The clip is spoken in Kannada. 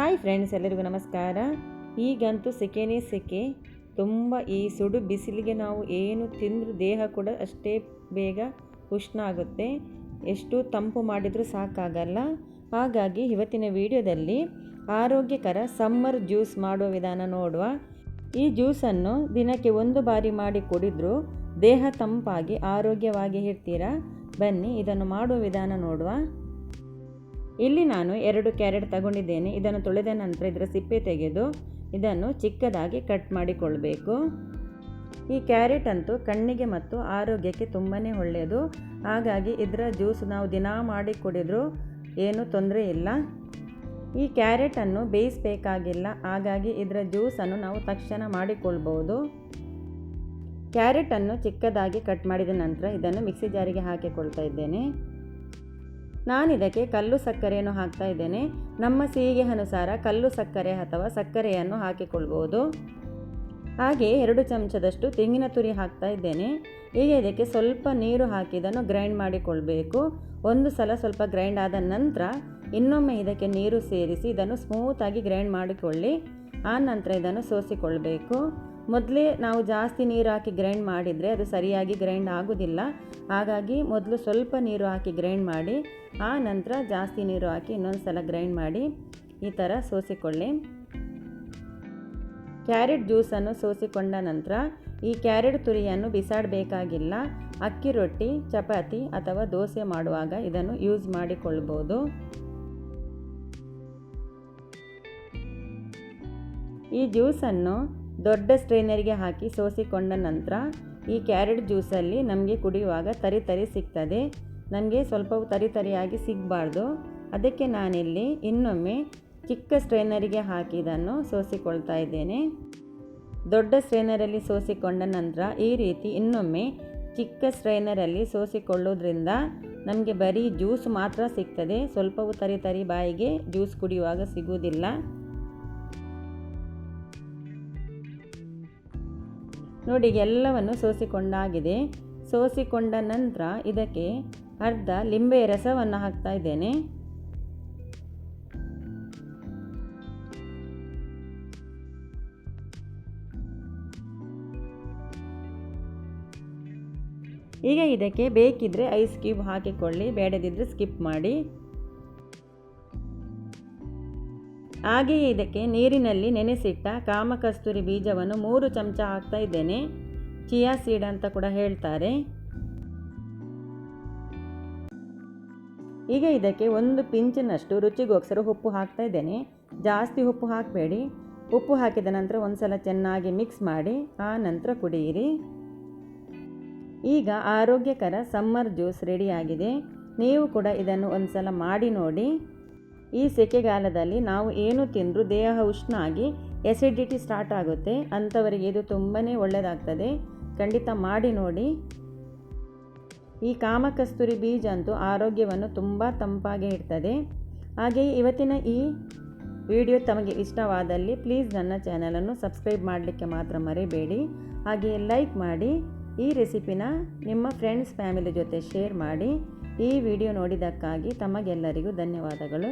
ಹಾಯ್ ಫ್ರೆಂಡ್ಸ್, ಎಲ್ಲರಿಗೂ ನಮಸ್ಕಾರ. ಈಗಂತೂ ಸೆಕೆನೇ ಸೆಕೆ. ತುಂಬ ಈ ಸುಡು ಬಿಸಿಲಿಗೆ ನಾವು ಏನು ತಿಂದರೂ ದೇಹ ಕೂಡ ಅಷ್ಟೇ ಬೇಗ ಉಷ್ಣ ಆಗುತ್ತೆ. ಎಷ್ಟು ತಂಪು ಮಾಡಿದರೂ ಸಾಕಾಗಲ್ಲ. ಹಾಗಾಗಿ ಇವತ್ತಿನ ವಿಡಿಯೋದಲ್ಲಿ ಆರೋಗ್ಯಕರ ಸಮ್ಮರ್ ಜ್ಯೂಸ್ ಮಾಡುವ ವಿಧಾನ ನೋಡುವ. ಈ ಜ್ಯೂಸನ್ನು ದಿನಕ್ಕೆ 1 ಬಾರಿ ಮಾಡಿ ಕುಡಿದ್ರೂ ದೇಹ ತಂಪಾಗಿ ಆರೋಗ್ಯವಾಗಿ ಇರ್ತೀರಾ. ಬನ್ನಿ ಇದನ್ನು ಮಾಡುವ ವಿಧಾನ ನೋಡುವ. ಇಲ್ಲಿ ನಾನು 2 ಕ್ಯಾರೆಟ್ ತಗೊಂಡಿದ್ದೇನೆ. ಇದನ್ನು ತೊಳೆದ ನಂತರ ಇದರ ಸಿಪ್ಪೆ ತೆಗೆದು ಇದನ್ನು ಚಿಕ್ಕದಾಗಿ ಕಟ್ ಮಾಡಿಕೊಳ್ಬೇಕು. ಈ ಕ್ಯಾರೆಟ್ ಅಂತೂ ಕಣ್ಣಿಗೆ ಮತ್ತು ಆರೋಗ್ಯಕ್ಕೆ ತುಂಬಾ ಒಳ್ಳೆಯದು. ಹಾಗಾಗಿ ಇದರ ಜ್ಯೂಸ್ ನಾವು ದಿನ ಮಾಡಿ ಕುಡಿದ್ರೂ ಏನೂ ತೊಂದರೆ ಇಲ್ಲ. ಈ ಕ್ಯಾರೆಟನ್ನು ಬೇಯಿಸಬೇಕಾಗಿಲ್ಲ. ಹಾಗಾಗಿ ಇದರ ಜ್ಯೂಸನ್ನು ನಾವು ತಕ್ಷಣ ಮಾಡಿಕೊಳ್ಬೋದು. ಕ್ಯಾರೆಟನ್ನು ಚಿಕ್ಕದಾಗಿ ಕಟ್ ಮಾಡಿದ ನಂತರ ಇದನ್ನು ಮಿಕ್ಸಿ ಜಾರಿಗೆ ಹಾಕಿಕೊಳ್ತಾ ಇದ್ದೇನೆ. ನಾನಿದಕ್ಕೆ ಕಲ್ಲು ಸಕ್ಕರೆಯನ್ನು ಹಾಕ್ತಾ ಇದ್ದೇನೆ. ನಮ್ಮ ಸಿಹಿಗೆ ಅನುಸಾರ ಕಲ್ಲು ಸಕ್ಕರೆ ಅಥವಾ ಸಕ್ಕರೆಯನ್ನು ಹಾಕಿಕೊಳ್ಬೋದು. ಹಾಗೆ 2 ಚಮಚದಷ್ಟು ತೆಂಗಿನ ತುರಿ ಹಾಕ್ತಾ ಇದ್ದೇನೆ. ಈಗ ಇದಕ್ಕೆ ಸ್ವಲ್ಪ ನೀರು ಹಾಕಿ ಇದನ್ನು ಗ್ರೈಂಡ್ ಮಾಡಿಕೊಳ್ಬೇಕು. ಒಂದು ಸಲ ಸ್ವಲ್ಪ ಗ್ರೈಂಡ್ ಆದ ನಂತರ ಇನ್ನೊಮ್ಮೆ ಇದಕ್ಕೆ ನೀರು ಸೇರಿಸಿ ಇದನ್ನು ಸ್ಮೂತಾಗಿ ಗ್ರೈಂಡ್ ಮಾಡಿಕೊಳ್ಳಿ. ಆ ನಂತರ ಇದನ್ನು ಸೋಸಿಕೊಳ್ಬೇಕು. ಮೊದಲೇ ನಾವು ಜಾಸ್ತಿ ನೀರು ಹಾಕಿ ಗ್ರೈಂಡ್ ಮಾಡಿದರೆ ಅದು ಸರಿಯಾಗಿ ಗ್ರೈಂಡ್ ಆಗೋದಿಲ್ಲ. ಹಾಗಾಗಿ ಮೊದಲು ಸ್ವಲ್ಪ ನೀರು ಹಾಕಿ ಗ್ರೈಂಡ್ ಮಾಡಿ, ಆ ನಂತರ ಜಾಸ್ತಿ ನೀರು ಹಾಕಿ ಇನ್ನೊಂದು ಸಲ ಗ್ರೈಂಡ್ ಮಾಡಿ ಈ ಥರ ಸೋಸಿಕೊಳ್ಳಿ. ಕ್ಯಾರೆಟ್ ಜ್ಯೂಸನ್ನು ಸೋಸಿಕೊಂಡ ನಂತರ ಈ ಕ್ಯಾರೆಟ್ ತುರಿಯನ್ನು ಬಿಸಾಡಬೇಕಾಗಿಲ್ಲ. ಅಕ್ಕಿ ರೊಟ್ಟಿ, ಚಪಾತಿ ಅಥವಾ ದೋಸೆ ಮಾಡುವಾಗ ಇದನ್ನು ಯೂಸ್ ಮಾಡಿಕೊಳ್ಬೋದು. ಈ ಜ್ಯೂಸನ್ನು ದೊಡ್ಡ ಸ್ಟ್ರೈನರಿಗೆ ಹಾಕಿ ಸೋಸಿಕೊಂಡ ನಂತರ ಈ ಕ್ಯಾರೆಟ್ ಜ್ಯೂಸಲ್ಲಿ ನಮಗೆ ಕುಡಿಯುವಾಗ ತರಿ ಸಿಗ್ತದೆ. ನಮಗೆ ಸ್ವಲ್ಪ ತರಿಯಾಗಿ ಸಿಗಬಾರ್ದು. ಅದಕ್ಕೆ ನಾನಿಲ್ಲಿ ಇನ್ನೊಮ್ಮೆ ಚಿಕ್ಕ ಸ್ಟ್ರೈನರಿಗೆ ಹಾಕಿ ಇದನ್ನು ಸೋಸಿಕೊಳ್ತಾ ಇದ್ದೇನೆ. ದೊಡ್ಡ ಸ್ಟ್ರೈನರಲ್ಲಿ ಸೋಸಿಕೊಂಡ ನಂತರ ಈ ರೀತಿ ಇನ್ನೊಮ್ಮೆ ಚಿಕ್ಕ ಸ್ಟ್ರೈನರಲ್ಲಿ ಸೋಸಿಕೊಳ್ಳೋದ್ರಿಂದ ನಮಗೆ ಬರೀ ಜ್ಯೂಸ್ ಮಾತ್ರ ಸಿಗ್ತದೆ. ಸ್ವಲ್ಪವೂ ತರಿ ಬಾಯಿಗೆ ಜ್ಯೂಸ್ ಕುಡಿಯುವಾಗ ಸಿಗುವುದಿಲ್ಲ. ನೋಡಿ, ಎಲ್ಲವನ್ನು ಸೋಸಿಕೊಂಡಾಗಿದೆ. ಸೋಸಿಕೊಂಡ ನಂತರ ಇದಕ್ಕೆ ಅರ್ಧ ಲಿಂಬೆಯ ರಸವನ್ನು ಹಾಕ್ತಾ ಇದ್ದೇನೆ. ಈಗ ಇದಕ್ಕೆ ಬೇಕಿದ್ರೆ ಐಸ್ ಕ್ಯೂಬ್ ಹಾಕಿಕೊಳ್ಳಿ, ಬೇಡದಿದ್ದರೆ ಸ್ಕಿಪ್ ಮಾಡಿ. ಹಾಗೆಯೇ ಇದಕ್ಕೆ ನೀರಿನಲ್ಲಿ ನೆನೆಸಿಟ್ಟ ಕಾಮಕಸ್ತೂರಿ ಬೀಜವನ್ನು 3 ಚಮಚ ಹಾಕ್ತಾ ಇದ್ದೇನೆ. ಚಿಯಾ ಸೀಡ್ ಅಂತ ಕೂಡ ಹೇಳ್ತಾರೆ. ಈಗ ಇದಕ್ಕೆ 1 ಪಿಂಚಿನಷ್ಟು ರುಚಿಗೋಸ್ಕರ ಉಪ್ಪು ಹಾಕ್ತಾ ಇದ್ದೇನೆ. ಜಾಸ್ತಿ ಉಪ್ಪು ಹಾಕಬೇಡಿ. ಉಪ್ಪು ಹಾಕಿದ ನಂತರ ಒಂದು ಸಲ ಚೆನ್ನಾಗಿ ಮಿಕ್ಸ್ ಮಾಡಿ ಆ ನಂತರ ಕುಡಿಯಿರಿ. ಈಗ ಆರೋಗ್ಯಕರ ಸಮ್ಮರ್ ಜ್ಯೂಸ್ ರೆಡಿಯಾಗಿದೆ. ನೀವು ಕೂಡ ಇದನ್ನು ಒಂದು ಸಲ ಮಾಡಿ ನೋಡಿ. ಈ ಸೆಕೆಗಾಲದಲ್ಲಿ ನಾವು ಏನು ತಿಂದರೂ ದೇಹ ಉಷ್ಣ ಆಗಿ ಎಸಿಡಿಟಿ ಸ್ಟಾರ್ಟ್ ಆಗುತ್ತೆ. ಅಂಥವರಿಗೆ ಇದು ತುಂಬಾ ಒಳ್ಳೆಯದಾಗ್ತದೆ. ಖಂಡಿತ ಮಾಡಿ ನೋಡಿ. ಈ ಕಾಮಕಸ್ತೂರಿ ಬೀಜ ಅಂತೂ ಆರೋಗ್ಯವನ್ನು ತುಂಬ ತಂಪಾಗಿ ಇಡ್ತದೆ. ಹಾಗೆಯೇ ಇವತ್ತಿನ ಈ ವಿಡಿಯೋ ತಮಗೆ ಇಷ್ಟವಾದಲ್ಲಿ ಪ್ಲೀಸ್ ನನ್ನ ಚಾನಲನ್ನು ಸಬ್ಸ್ಕ್ರೈಬ್ ಮಾಡಲಿಕ್ಕೆ ಮಾತ್ರ ಮರಿಬೇಡಿ. ಹಾಗೆಯೇ ಲೈಕ್ ಮಾಡಿ. ಈ ರೆಸಿಪಿನ ನಿಮ್ಮ ಫ್ರೆಂಡ್ಸ್ ಫ್ಯಾಮಿಲಿ ಜೊತೆ ಶೇರ್ ಮಾಡಿ. ಈ ವಿಡಿಯೋ ನೋಡಿದ್ದಕ್ಕಾಗಿ ತಮಗೆಲ್ಲರಿಗೂ ಧನ್ಯವಾದಗಳು.